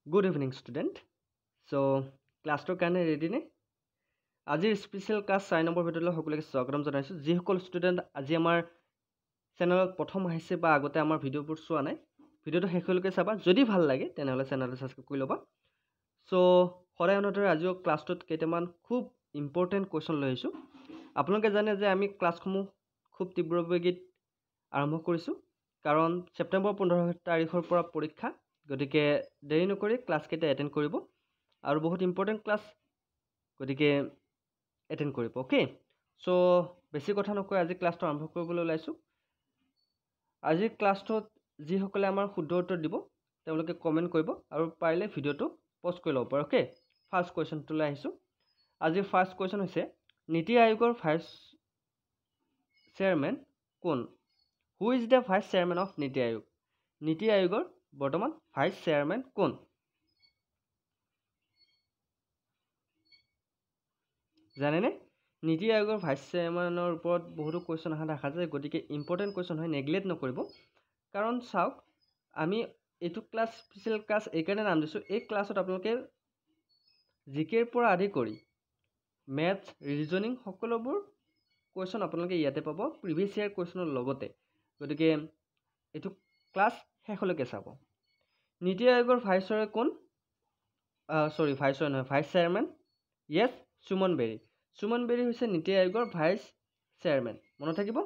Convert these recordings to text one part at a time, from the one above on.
Good evening, student. So, class to can ready ne? Azir special class 4 number ভিডিওলৈ সকলোকে স্বাগতম জনাইছো যিসকল student আজি আমাৰ চেনেলত প্ৰথম আহিছে বা আগতে আমাৰ ভিডিওবোৰ চোৱা নাই ভিডিওটো শেষলৈকে চাবা যদি ভাল লাগে তেনেহলে চেনেলটো সাবস্ক্ৰাইব কৰি ল'বা সো সদায় অনুদৰে আজিও ক্লাছটোত কেইটামান খুব ইম্পৰ্টেন্ট কোৱেশ্চন লৈ আহিছো আপোনালোকে জানে যে আমি ক্লাছসমূহ খুব তীব্ৰবেগীত আৰম্ভ কৰিছো কাৰণ ছেপ্টেম্বৰ 15 তাৰিখৰ পৰা পৰীক্ষা গতিকে দেৰি নকৰি ক্লাছ কেইটা এটেন্ড কৰিব আৰু বহুত ইম্পৰ্টেন্ট ক্লাছ গতিকে এটেন্ড কৰিব ওকে সো বেছি কথা নকৈ আজি ক্লাছটো আৰম্ভ কৰিবলৈ ওলাইছো আজি ক্লাছটোত যি সকলে আমাৰ শুদ্ধ উত্তৰ দিব তেওঁলোকে কমেন্ট কৰিব আৰু পাৰিলে ভিডিওটো পষ্ট কৰি ল'ব পাৰে ওকে ফাৰ্স্ট কোৱেশ্চনটো লৈ আহিছো আজি ফাৰ্স্ট কোৱেশ্চন হৈছে নীতি আয়োগৰ ভাইস চেয়াৰম্যান কোন Who is the vice chairman of Niti Ayog? Niti Ayogor বৰ্তমান vice chairman কোন? জানেনে? Niti Ayogor vice chairman ৰ ওপৰত বহুতো কোৱেশ্চন আহা দেখা যায় গতিকে ইম্পৰ্টেন্ট কোৱেশ্চন হয় নেগলেক্ট নকৰিব কাৰণ চাওক আমি এটো ক্লাছ স্পেশাল ক্লাছ এইকাৰণে নাম দিছো এই ক্লাছত আপোনালোকে জিকেৰ পৰা আদি কৰি ম্যাথ ৰিজনিং সকলোবোৰ কোৱেশ্চন আপোনালোকে ইয়াতে পাব প্ৰিভিয়াস ইয়াৰ কোৱেশ্চনৰ লগতে গতিকে এটো ক্লাছ শেষলৈকে চাব নীতি আয়োগৰ ভাইছৰ কোন সৰি ভাইছৰ নহয় vice chairman yes Suman Bery হৈছে নীতি আয়োগৰ ভাইস চেয়াৰম্যান মনত থাকিব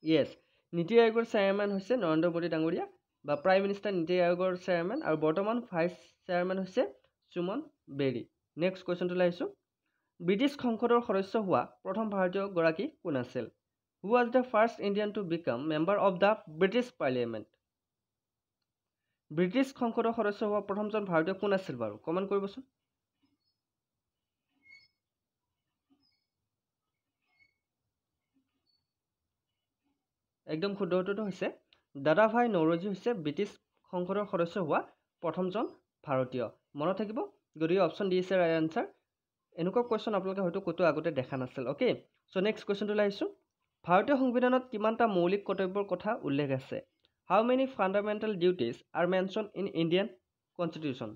yes নীতি আয়োগৰ চেয়াৰম্যান হৈছে নৰেন্দ্ৰ মোদী ডাঙৰীয়া বা প্ৰাইম মিনিষ্টাৰ নীতি আয়োগৰ চেয়াৰম্যান আৰু বৰ্তমান ভাইস চেয়াৰম্যান হৈছে সুমন বেৰী নেক্সট কোৱেশ্চনটো লাইছো ব্ৰিটিছ সংসদৰ সদস্য হোৱা প্ৰথম ভাৰতীয় গৰাকী কোন আছিল Who was the first Indian to become member of the British Parliament? British সংসদৰ সদস্য হোৱা প্ৰথমজন ভাৰতীয় কোন আছিল বাৰু কমেন্ট কৰিবচোন একদম শুদ্ধ উত্তৰটো হৈছে দাদাভাই নওৰোজী হৈছে ব্ৰিটিছ সংসদৰ সদস্য হোৱা প্ৰথমজন ভাৰতীয় মনত থাকিব গতিকে option D is right answer এনেকুৱা কোৱেশ্চন আপোনালোকে হয়তো কতো আগতে দেখা নাছিল ওকে সো নেক্সট কোৱেশ্চনটো লাইছো ভাৰতীয় সংবিধানত কিমানটা মৌলিক কৰ্তব্যৰ কথা উল্লেখ আছে How many fundamental duties are mentioned in Indian Constitution?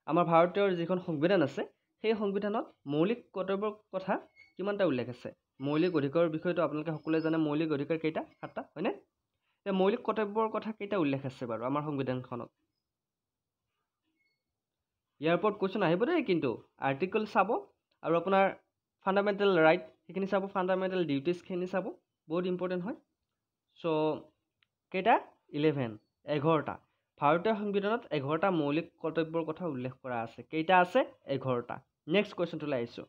আমাৰ ভাৰতীয় যিখন সংবিধান আছে সেই সংবিধানত মৌলিক কৰ্তব্যৰ কথা কিমানটা উল্লেখ আছে মৌলিক অধিকাৰৰ বিষয়টো আপোনালোকে সকলোৱে জানে মৌলিক অধিকাৰ কেইটা সাতটা হয়নে এই মৌলিক কৰ্তব্যৰ কথা কেইটা উল্লেখ আছে বাৰু আমাৰ সংবিধানখনত ইয়াৰ ওপৰত কোৱেশ্চন আহিব দেই কিন্তু আৰ্টিকল চাব আৰু আপোনাৰ ফান্ডামেন্টাল ৰাইট সেইখিনি চাব ফান্ডামেন্টাল ডিউটিজ খিনি চাব বহুত ইম্পৰ্টেন্ট হয় সো কেইটা 11টা ভাৰতীয় সংবিধানত 11টা মৌলিক কৰ্তব্যৰ কথা উল্লেখ কৰা আছে কেইটা আছে 11টা নেক্সট কোৱেশ্চনটো লাইছো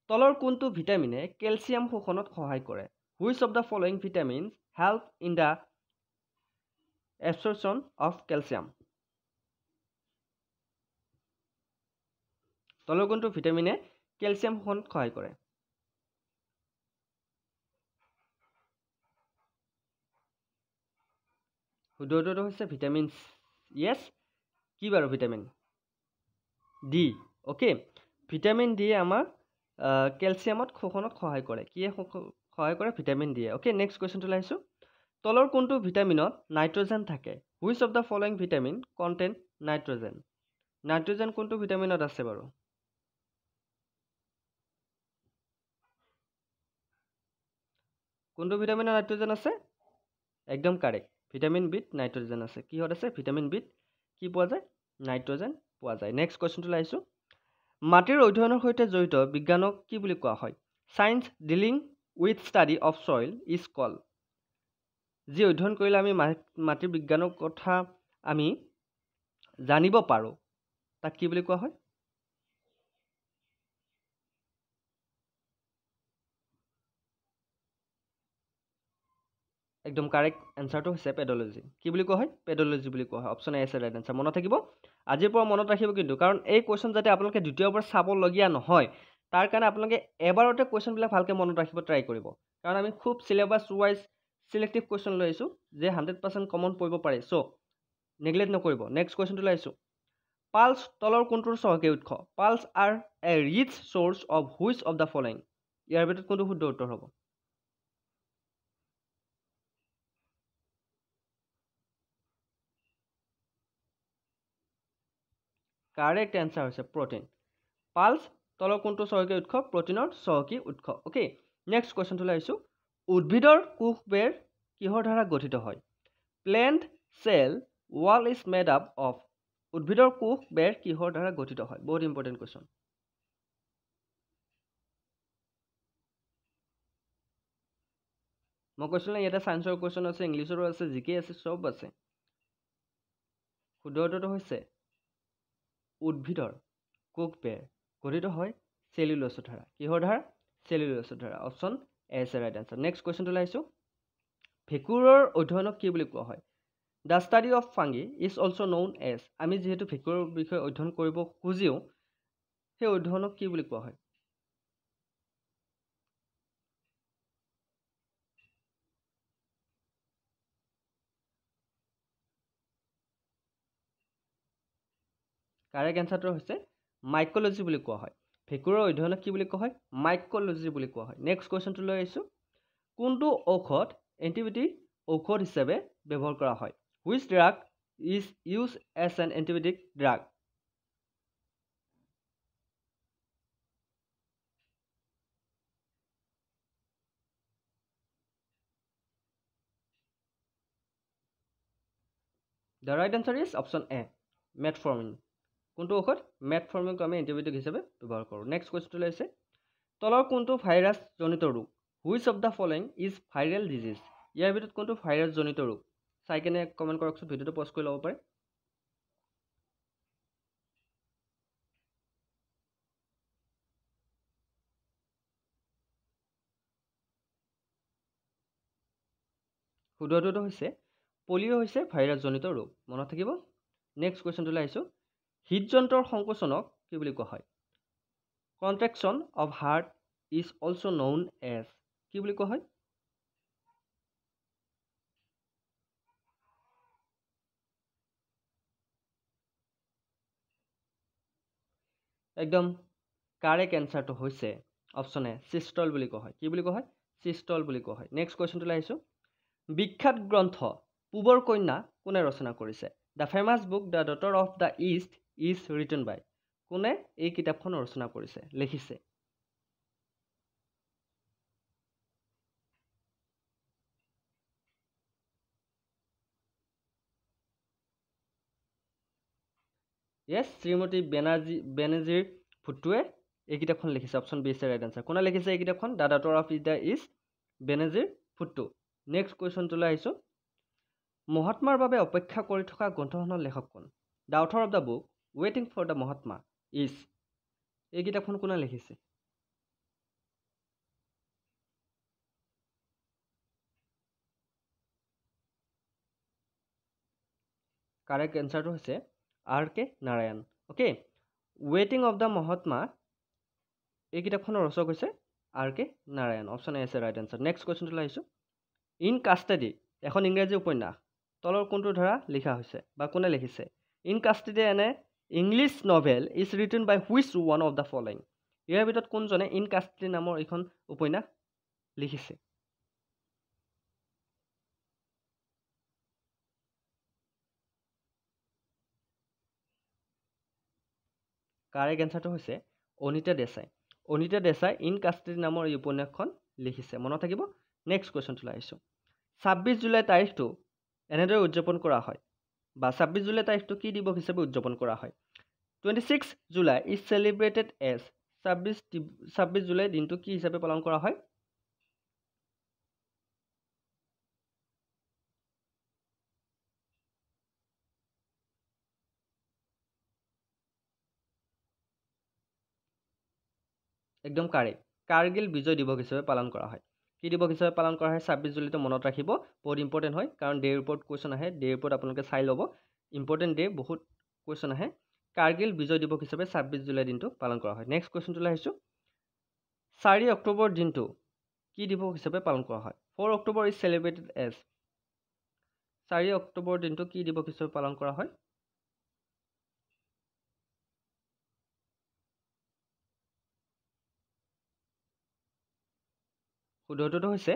তলৰ কোনটো ভিটামিনে ক্যালসিয়াম শোষণত সহায় কৰে Which of the following vitamins help in the absorption of calcium তলৰ কোনটো ভিটামিনে ক্যালসিয়াম শোষণত সহায় কৰে শুদ্ধটো হৈছে ভিটামিন yes কি বাৰু vitamin D okay vitamin D আমাৰ ক্যালসিয়ামত শোষণত সহায় কৰে কি সহায় কৰে ভিটামিন ডি ওকে নেক্সট কোৱেশ্চনটো লাইছো তলৰ কোনটো ভিটামিনত নাইট্ৰজেন থাকে Which of the following vitamin contain nitrogen nitrogen কোনটো ভিটামিনত আছে বাৰু কোনটো ভিটামিনত নাইট্ৰজেন আছে একদম কাৰেক্ট ভিটামিন বিত নাইট্ৰজেন আছে কি হত আছে ভিটামিন বিত কি পোৱা যায় নাইট্ৰজেন পোৱা যায় নেক্সট কোৱেশ্চনটো লাইছো মাটিৰ অধ্যয়নৰ সৈতে জড়িত বিজ্ঞানক কি বুলি কোৱা হয় science dealing with study of soil is called যি অধ্যয়ন কৰিলে আমি মাটিৰ বিজ্ঞানৰ কথা আমি জানিব পাৰো তাক কি বুলি কোৱা হয় একদম কাৰেক্ট আনসাৰটো হৈছে পেডোলজি কি বুলি কোৱা হয় পেডোলজি বুলি কোৱা হয় অপচন এ আছে ৰাইট আনসাৰ মনত থাকিব আজিৰ পৰা মনত ৰাখিব কিন্তু কাৰণ এই কোৱেশ্চন যাতে আপোনালোকে দ্বিতীয়বাৰ চাব লগিয়া নহয় তাৰ কাৰণে আপোনালোকে এবাৰতে কোৱেশ্চন বিলাক ভালকে মনত ৰাখিব ট্ৰাই কৰিব কাৰণ আমি খুব সিলেবাস ওয়াইজ সিলেক্টিভ কোৱেশ্চন লৈ আইছো যে 100% কমন পৰিব পাৰে সো নেগলেক্ট নকৰিব নেক্সট কোৱেশ্চনটো লাইছো পালস তলৰ কোনটোৰ সহকে উৎস pulses are a rich source of which of the following ইয়াৰ ভিতৰত কোনটো শুদ্ধ উত্তৰ হ'ব কাৰেক্ট এনসাৰ হৈছে প্ৰটিন। পালছ তলৰ কোনটো চহকী উৎস? প্ৰটিনৰ চহকী উৎস। ওকে, নেক্সট কুৱেশ্যনটোলৈ আহিছোঁ। উদ্ভিদৰ কোষ বেৰ কিহৰ দ্বাৰা গঠিত হয়? Plant cell wall is made up of. উদ্ভিদৰ কোষ বেৰ কিহৰ দ্বাৰা গঠিত হয়? বহুত ইম্পৰ্টেণ্ট কুৱেশ্যন। মই কৈছিলোঁ ইয়াতে ছায়েন্সৰ কুৱেশ্যন আছে, ইংলিছৰো আছে, জিকে আছে, চব আছে। শুদ্ধ উত্তৰটো হৈছে উদ্ভিদৰ কোষ বেৰ গঠিত হয় চেলুলোছৰ দ্বাৰা। কিহৰ দ্বাৰা? চেলুলোছৰ দ্বাৰা। Option A is right answer. Next কুৱেশ্যনটোলৈ আহিছোঁ। ভেঁকুৰৰ অধ্যয়নক কি বুলি কোৱা হয়? The study of fungi is also' known as. আমি যিহেতু ভেঁকুৰৰ বিষয়ে অধ্যয়ন কৰিব খুজিও, সেই অধ্যয়নক কি বুলি কোৱা হয়? কাৰেক্ট এনসাৰটো হৈছে মাইক'লজি বুলি কোৱা হয়। ভেঁকুৰৰ অধ্যয়নক কি বুলি কোৱা হয়? মাইক'লজি বুলি কোৱা হয়। নেক্সট কুৱেশ্যনটোলৈ আহিছোঁ। কোনটো ঔষধ এণ্টিবায়টিক ঔষধ হিচাপে ব্যৱহাৰ কৰা হয়? Which drug is use as an antibiotic drug? The right answer is option A metformin. কোনটো ঔষধ? মেটফৰ্মিনক আমি এণ্টিবায়টিক হিচাপে ব্যৱহাৰ কৰোঁ। নেক্সট কুৱেশ্যনটোলৈ আহিছে। তলৰ কোনটো ভাইৰাছ জনিত ৰোগ? Which of the following is viral disease? ইয়াৰ ভিতৰত কোনটো ভাইৰাছ জনিত ৰোগ? চাই কেনে কমেণ্ট কৰকচোন, ভিডিঅ'টো পজ কৰি ল'ব পাৰে। শুদ্ধ উত্তৰটো হৈছে পলিঅ' হৈছে ভাইৰাছজনিত ৰোগ। মনত থাকিব। নেক্সট কুৱেশ্যনটোলৈ আহিছোঁ। হৃদযন্ত্ৰৰ সংকোচনক কি বুলি কোৱা হয়? Contraction of heart is also' known as. কি বুলি কোৱা হয়? একদম কাৰেক্ট এনসাৰটো হৈছে অপশ্যন এ চিষ্টল বুলি কোৱা হয়। কি বুলি কোৱা হয়? চিষ্টল বুলি কোৱা হয়। নেক্সট কুৱেশ্যনটোলৈ আহিছোঁ। বিখ্যাত গ্ৰন্থ পূবৰ কন্যা কোনে ৰচনা কৰিছে? The famous book the daughter of the east is written by. কোনে এই কিতাপখন ৰচনা কৰিছে, লিখিছে? য়েছ, শ্ৰীমতী বেনাৰ্জী ভুট্টোৱে এই কিতাপখন লিখিছে। Option B is the right answer. কোনে লিখিছে এই কিতাপখন? The daughter of the east Benazir Bhutto. Next কুৱেশ্যনটোলৈ আহিছোঁ। মহাত্মাৰ বাবে অপেক্ষা কৰি থকা গ্ৰন্থখনৰ লেখক কোন? The author of the book ৱেইটিং ফৰ দ্য মহাত্মা ইজ। এই কিতাপখন কোনে লিখিছে? কাৰেক্ট এনসাৰটো হৈছে আৰ কে নাৰায়ণ। অ'কে, ৱেইটিং অফ দ্য মহাত্মা এই কিতাপখনৰ ৰচক হৈছে আৰ কে নাৰায়ণ। অপশ্যন এ আছে ৰাইট আনসাৰ। নেক্সট কুৱেশ্যনটোলৈ আহিছোঁ। ইন কাষ্টাডি এখন ইংৰাজী উপন্যাস তলৰ কোনটো ধাৰা লিখা হৈছে বা কোনে লিখিছে? In custody an English novel is written by which one of the following. ইয়াৰ ভিতৰত কোনজনে ইন কাষ্টাডি নামৰ এইখন উপন্যাস লিখিছে? কাৰেক্ট এনসাৰটো হৈছে অনিতা দেশাই। অনিতা দেশাই ইন কাষ্টাডি নামৰ এই উপন্যাসখন লিখিছে। মনত থাকিব। নেক্সট কুৱেশ্যনটোলৈ আহিছোঁ। 26 জুলাই তাৰিখটো এনেদৰে উদযাপন কৰা হয় বা 26 জুলাই তাৰিখটো কি দিৱস হিচাপে উদযাপন কৰা হয়? 26 জুলাই ইজ চেলিব্ৰেটেড এজ। 26 জুলাই দিনটো কি হিচাপে পালন কৰা হয়? একদম কাৰেক্ট, কাৰ্গিল বিজয় দিৱস হিচাপে পালন কৰা হয়। কি দিৱস হিচাপে পালন কৰা হয়? 26 জুলাইটো মনত ৰাখিব, বহুত ইম্পৰ্টেণ্ট হয়, কাৰণ ডেৰ ওপৰত কুৱেশ্যন আহে। ডেৰ ওপৰত আপোনালোকে চাই ল'ব, ইম্পৰ্টেণ্ট ডে, বহুত কুৱেশ্যন আহে। কাৰ্গিল বিজয় দিৱস হিচাপে 26 জুলাই দিনটো পালন কৰা হয়। নেক্সট কুৱেশ্যনটোলৈ আহিছোঁ। 4 অক্টোবৰ দিনটো কি দিৱস হিচাপে পালন কৰা হয়? 4 অক্টোবৰ ইজ চেলিব্ৰেটেড এজ। 4 অক্টোবৰ দিনটো কি দিৱস হিচাপে পালন কৰা হয়? শুদ্ধ উত্তৰটো হৈছে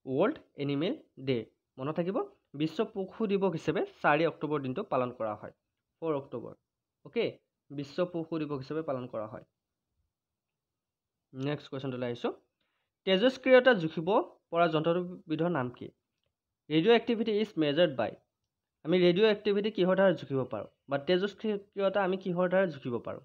ৱৰ্ল্ড এনিমেল ডে। মনত থাকিব, বিশ্ব পশু দিৱস হিচাপে 4 অক্টোবৰ দিনটো পালন কৰা হয়। 4 অক্টোবৰ। অ'কে, বিশ্ব পশু দিৱস হিচাপে পালন কৰা হয়। নেক্সট কুৱেশ্যনটোলৈ আহিছোঁ। তেজস্ক্ৰিয়তা জুখিব পৰা যন্ত্ৰবিধৰ নাম কি? ৰেডিঅ' এক্টিভিটি ইজ মেজাৰ্ড বাই। আমি ৰেডিঅ' এক্টিভিটি কিহৰ দ্বাৰা জুখিব পাৰোঁ, বা তেজস্ক্ৰিয়তা আমি কিহৰ দ্বাৰা জুখিব পাৰোঁ?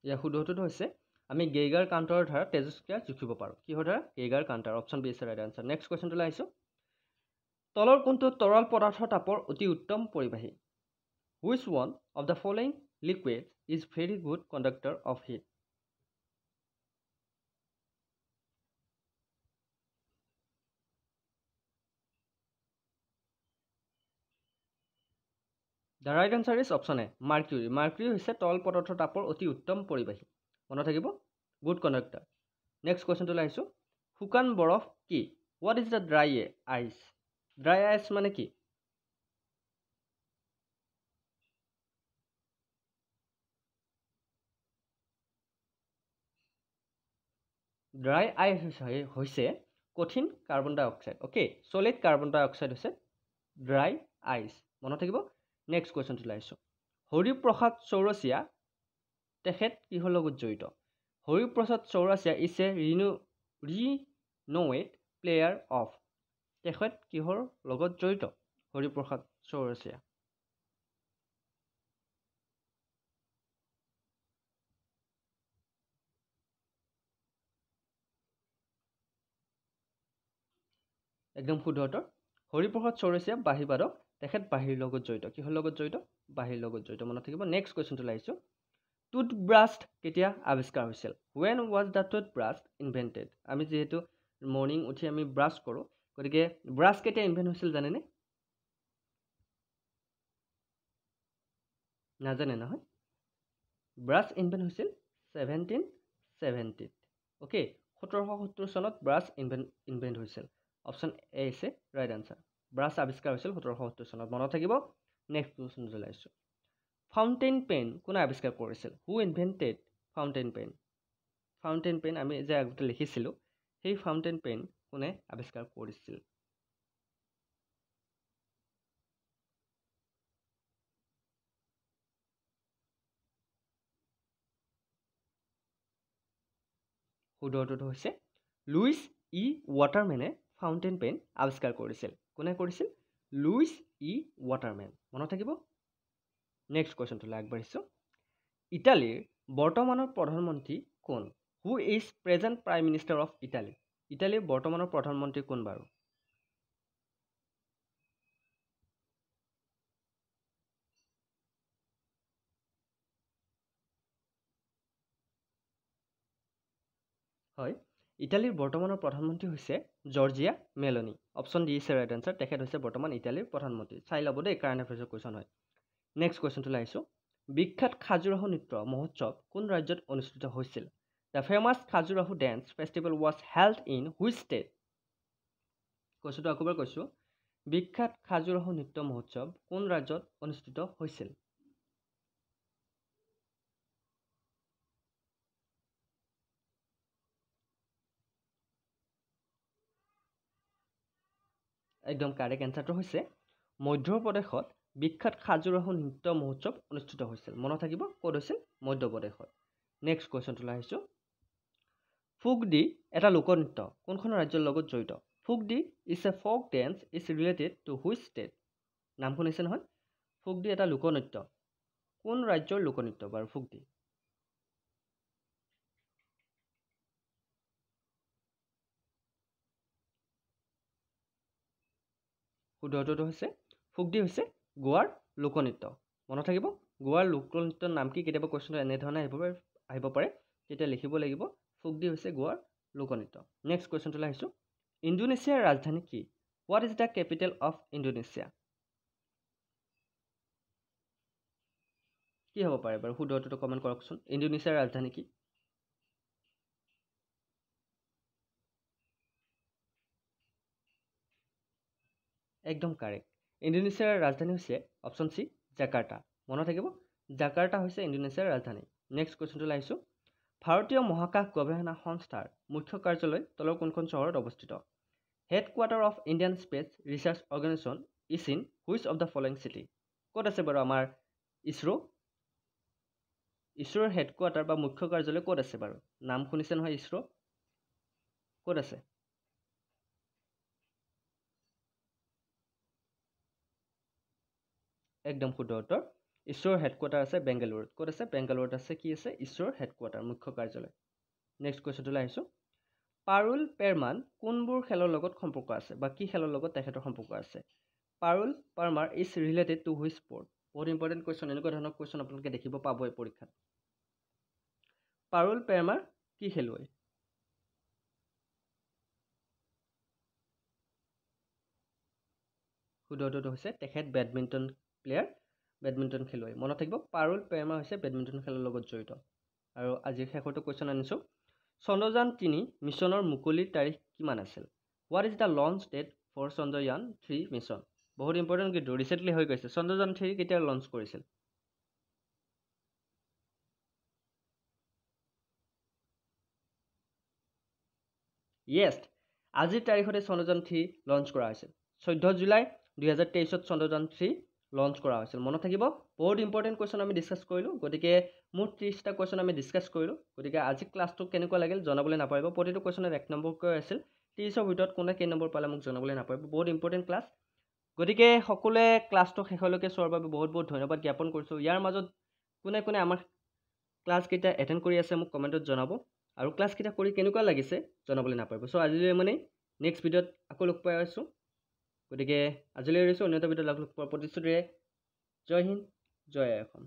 ইয়াৰ শুদ্ধটোতো হৈছে আমি গেইগাৰ কাউণ্টাৰৰ দ্বাৰা তেজস্ক্ৰিয়া জুখিব পাৰোঁ। কিহৰ দ্বাৰা? Geiger counter. Option B is right answer. Next কুৱেশ্যনটোলৈ আহিছোঁ। তলৰ কোনটো তৰল পদাৰ্থ তাপৰ অতি উত্তম পৰিবাহী? Which one of the following liquid is very good conductor of heat? The right answer is option A, mercury. Mercury হৈছে তৰল পদাৰ্থৰ তাপৰ অতি উত্তম পৰিবাহী। মনত থাকিব, গুড কণ্ডাক্টৰ। নেক্সট কুৱেশ্যনটোলৈ আহিছোঁ। শুকান বৰফ কি? What is the dry ice? Dry ice মানে কি? ড্ৰাই আইচ হৈছে কঠিন কাৰ্বন ডাই অক্সাইড। অ'কে, চলিড কাৰ্বন ডাই অক্সাইড হৈছে ড্ৰাই আইচ। মনত থাকিব। নেক্সট কুৱেশ্যনটোলৈ আহিছোঁ। হৰিপ্ৰসাদ চৌৰচিয়া তেখেত কিহৰ লগত জড়িত? Hariprasad Chaurasia is a renowned player of. তেখেত কিহৰ লগত জড়িত? হৰিপ্ৰসাদ চৌৰচিয়া। একদম শুদ্ধ উত্তৰ। হৰিপ্ৰসাদ চৌৰচিয়া বাঁহীবাদক। তেখেত বাঁহীৰ লগত জড়িত। কিহৰ লগত জড়িত? বাঁহীৰ লগত জড়িত। মনত থাকিব। নেক্সট কুৱেশ্যনটোলৈ আহিছোঁ। টুথব্ৰাছ কেতিয়া আৱিষ্কাৰ হৈছিল? When was the toothbrush invented? আমি যিহেতু মৰ্ণিং উঠি আমি ব্ৰাছ কৰোঁ, গতিকে ব্ৰাছ কেতিয়া ইনভেণ্ট হৈছিল জানেনে? নাজানে নহয়? ব্ৰাছ ইনভেণ্ট হৈছিল 1770। অ'কে, 1770 চনত ব্ৰাছ ইনভেণ্ট হৈছিল। Option A is a right answer. Brush আৱিষ্কাৰ হৈছিল 1770 চনত। মনত থাকিব। নেক্সট কুৱেশ্যনটোলৈ আহিছোঁ। ফাউণ্টেইন পেন কোনে আৱিষ্কাৰ কৰিছিল? Who invented fountain pen? Fountain pen আমি যে আগতে লিখিছিলোঁ, সেই ফাউণ্টেইন পেন কোনে আৱিষ্কাৰ কৰিছিল? শুদ্ধটো হৈছে লুইচ ই ৱাটাৰমেনে ফাউণ্টেইন পেন আৱিষ্কাৰ কৰিছিল। কোনে কৰিছিল? লুইচ ই ৱাটাৰমেন। মনত থাকিব। নেক্সট কুৱেশ্যনটোলৈ আগবাঢ়িছোঁ। ইটালীৰ বৰ্তমানৰ প্ৰধানমন্ত্ৰী কোন? Who is present prime minister of Italy? ইটালীৰ বৰ্তমানৰ প্ৰধানমন্ত্ৰী কোন বাৰু? হয়, ইটালীৰ বৰ্তমানৰ প্ৰধানমন্ত্ৰী হৈছে Giorgia Meloni. Option D is right answer. তেখেত হৈছে বৰ্তমান ইটালীৰ প্ৰধানমন্ত্ৰী। চাই ল'ব দেই, কাৰেণ্ট এফেয়াৰ্ছৰ কুৱেশ্যন হয়। নেক্সট কুৱেশ্যনটোলৈ আহিছোঁ। বিখ্যাত খাজুৰাহো নৃত্য মহোৎসৱ কোন ৰাজ্যত অনুষ্ঠিত হৈছিল? The famous Khajuraho dance festival was held in which state? কুৱেশ্যনটো আকৌ কৈছোঁ। বিখ্যাত খাজুৰাহো নৃত্য মহোৎসৱ কোন ৰাজ্যত অনুষ্ঠিত হৈছিল? একদম কাৰেক্ট এনচাৰটো হৈছে মধ্যপ্ৰদেশত বিখ্যাত খাজুৰাহো নৃত্য মহোৎসৱ অনুষ্ঠিত হৈছিল। মনত থাকিব, ক'ত হৈছিল? মধ্যপ্ৰদেশত। নেক্সট কুৱেশ্যনটোলৈ আহিছোঁ। ফুগডি এটা লোকনৃত্য কোনখন ৰাজ্যৰ লগত জড়িত? Fugdi is a folk dance is related to which state? নাম শুনিছে নহয়? ফুগডি এটা লোকনৃত্য। কোন ৰাজ্যৰ লোকনৃত্য বাৰু ফুগডি? শুদ্ধটো হৈছে ফুগডি হৈছে গোৱাৰ লোকনৃত্য। মনত থাকিব। গোৱাৰ লোকনৃত্যৰ নাম কি? কেতিয়াবা কুৱেশ্যনটো এনেধৰণে আহিব পাৰে, তেতিয়া লিখিব লাগিব ফুগডি হৈছে গোৱাৰ লোকনৃত্য। নেক্সট কুৱেশ্যনটোলৈ আহিছোঁ। ইণ্ডোনেছিয়াৰ ৰাজধানী কি? What is the capital of Indonesia? কি হ'ব পাৰে বাৰু? শুদ্ধটো কমেণ্ট কৰকচোন। ইণ্ডোনেছিয়াৰ ৰাজধানী কি? একদম কাৰেক্ট। ইণ্ডোনেছিয়াৰ ৰাজধানী হৈছে অপশ্যন চি জাকাৰ্টা। মনত থাকিব, জাকাৰ্টা হৈছে ইণ্ডোনেছিয়াৰ ৰাজধানী। নেক্সট কুৱেশ্যনটোলৈ আহিছোঁ। ভাৰতীয় মহাকাশ গৱেষণা সংস্থাৰ মুখ্য কাৰ্যালয় তলৰ কোনখন চহৰত অৱস্থিত? Headquarter of Indian space research organisation is in which of the following city? ক'ত আছে বাৰু আমাৰ ইছৰো? ইছৰোৰ হেডকোৱাৰ্টাৰ বা মুখ্য কাৰ্যালয় ক'ত আছে বাৰু? নাম শুনিছে নহয় ইছৰো? ক'ত আছে? একদম শুদ্ধ উত্তৰ। ইছৰোৰ হেডকোৱাৰ্টাৰ আছে বেংগালুৰুত। ক'ত আছে? বেংগালুৰুত আছে। কি আছে? ইছৰোৰ হেডকোৱাৰ্টাৰ, মুখ্য কাৰ্যালয়। নেক্সট কুৱেশ্যনটোলৈ আহিছোঁ। পাৰুল পেৰমান কোনবোৰ খেলৰ লগত সম্পৰ্ক আছে বা কি খেলৰ লগত তেখেতৰ সম্পৰ্ক আছে? Parul Parmar is related to which sport? বহুত ইম্পৰ্টেণ্ট কুৱেশ্যন, এনেকুৱা ধৰণৰ কুৱেশ্যন আপোনালোকে দেখিব পাবই পৰীক্ষাত। পাৰুল পেৰমাৰ কি খেলুৱৈ? শুদ্ধ উত্তৰটো হৈছে তেখেত বেডমিণ্টন প্লেয়াৰ, বেডমিণ্টন খেলুৱৈ। মনত থাকিব, পাৰুল পেৰমা হৈছে বেডমিণ্টন খেলৰ লগত জড়িত। আৰু আজিৰ শেষৰটো কুৱেশ্যন আনিছোঁ। চন্দ্ৰযান ৩ মিছনৰ মুকলিৰ তাৰিখ কিমান আছিল? What is the launch date for Chandrayaan 3 mission? বহুত ইম্পৰ্টেণ্ট কিন্তু, ৰিচেণ্টলি হৈ গৈছে। চন্দ্ৰযান 3 কেতিয়া লঞ্চ কৰিছিল? য়েছ, আজিৰ তাৰিখতে চন্দ্ৰযান 3 লঞ্চ কৰা হৈছিল। 14 জুলাই 2023 চন্দ্ৰযান 3 লঞ্চ কৰা হৈছিল। মনত থাকিব, বহুত ইম্পৰ্টেণ্ট কুৱেশ্যন আমি ডিছকাছ কৰিলোঁ। গতিকে মোৰ 30টা কুৱেশ্যন আমি ডিছকাছ কৰিলোঁ। গতিকে আজি ক্লাছটো কেনেকুৱা লাগিল জনাবলৈ নাপাহৰিব। প্ৰতিটো কুৱেশ্যনত 1 নম্বৰকৈ আছিল। 30ৰ ভিতৰত কোনে কেই নম্বৰ পালে মোক জনাবলৈ নাপাহৰিব। বহুত ইম্পৰ্টেণ্ট ক্লাছ। গতিকে সকলোৱে ক্লাছটো শেষলৈকে চোৱাৰ বাবে বহুত বহুত ধন্যবাদ জ্ঞাপন কৰিছোঁ। ইয়াৰ মাজত কোনে কোনে আমাৰ ক্লাছকেইটা এটেণ্ড কৰি আছে মোক কমেণ্টত জনাব। আৰু ক্লাছকেইটা কৰি কেনেকুৱা লাগিছে জনাবলৈ নাপাহৰিব। চ' আজিলৈ মানে নেক্সট ভিডিঅ'ত আকৌ লগ পাই আছোঁ। গতিকে আজিলৈ এৰিছোঁ, অন্য এটা ভিডিঅ'ত লগ পোৱাৰ প্ৰতিশ্ৰুতিৰে। জয় হিন্দ, জয় অসম।